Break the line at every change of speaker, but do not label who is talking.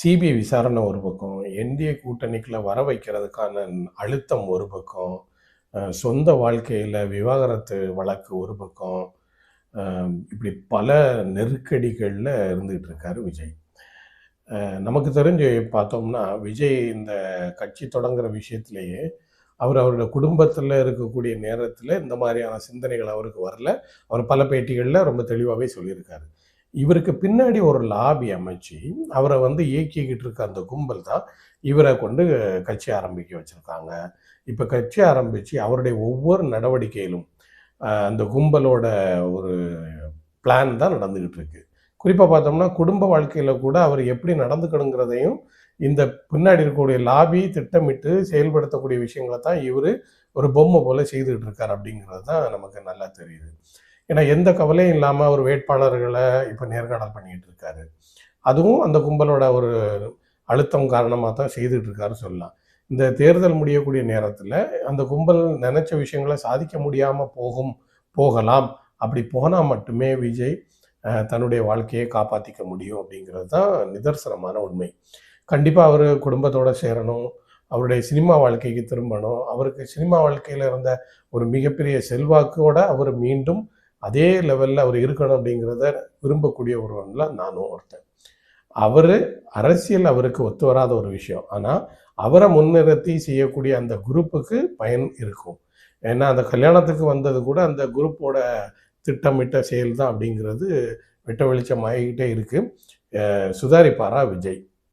CBI விசாரணை ஒரு பக்கம், என்டிஏ கூட்டணிக்குள்ள வர வைக்கிறதுக்கான அழுத்தம் ஒரு பக்கம், சொந்த வாழ்க்கையில விவாகரத்து வழக்கு ஒரு பக்கம், இப்படி பல நெருக்கடிகள்ல இருந்துகிட்டு இருக்காரு விஜய். நமக்கு தெரிஞ்சு பார்த்தோம்னா, விஜய் இந்த கட்சி தொடங்குற விஷயத்திலேயே, அவரோட குடும்பத்தில இருக்கக்கூடிய நேரத்தில இந்த மாதிரியான சிந்தனைகள் அவருக்கு வரல. அவர் பல பேட்டிகள்ல ரொம்ப தெளிவாவே சொல்லியிருக்காரு. இவருக்கு பின்னாடி ஒரு லாபி அமைச்சு, அவர இயக்கிக்கிட்டு இருக்க அந்த கும்பல் தான், இவர கொண்டு கட்சி ஆரம்பிக்க வச்சிருக்காங்க. இப்ப கட்சி ஆரம்பிச்சு அவருடைய ஒவ்வொரு நடவடிக்கையிலும், அந்த கும்பலோட ஒரு பிளான் தான் நடந்துகிட்டு இருக்கு. குறிப்பா பார்த்தோம்னா, குடும்ப வாழ்க்கையில கூட அவர் எப்படி நடந்துக்கணுங்கிறதையும், இந்த பின்னாடி இருக்கக்கூடிய லாபி திட்டமிட்டு செயல்படுத்தக்கூடிய விஷயங்கள தான் இவரு ஒரு பொம்மை போல செய்துகிட்டு இருக்காரு அப்படிங்கிறது தான் நமக்கு நல்லா தெரியுது. ஏன்னா, எந்த கவலையும் இல்லாம அவர் வேட்பாளர்கள இப்ப நேர்காணல் பண்ணிட்டு இருக்காரு. அதுவும் அந்த கும்பலோட ஒரு அழுத்தம் காரணமா தான் செய்துட்டு இருக்காருன்னு சொல்லலாம். இந்த தேர்தல் முடியக்கூடிய நேரத்தில, அந்த கும்பல் நெனச்ச விஷயங்கள சாதிக்க முடியாம போகலாம். அப்படி போனா மட்டுமே விஜய் தன்னுடைய வாழ்க்கையை காப்பாத்திக்க முடியும் அப்படிங்கிறது தான் நிதர்சனமான உண்மை. கண்டிப்பா அவரு குடும்பத்தோட சேரணும். அவருடைய சினிமா வாழ்க்கைக்கு திரும்பணும். அவருக்கு சினிமா வாழ்க்கையில இருந்த ஒரு மிகப்பெரிய செல்வாக்கோட அவர் மீண்டும் அதே லெவல்ல அவர் இருக்கணும் அப்படிங்கிறத விரும்பக்கூடிய ஒருவன்ல நானும் ஒருத்தன். அவரு அரசியல் அவருக்கு ஒத்து வராத ஒரு விஷயம். ஆனா, அவர முன்னிறுத்தி செய்யக்கூடிய அந்த குரூப்புக்கு பயன் இருக்கும். ஏன்னா, அந்த கல்யாணத்துக்கு வந்தது கூட அந்த குரூப்போட திட்டமிட்ட செயல் தான் அப்படிங்கிறது வெட்ட வெளிச்சம் ஆகிக்கிட்டே இருக்கு. சுதாரிப்பாரா விஜய்?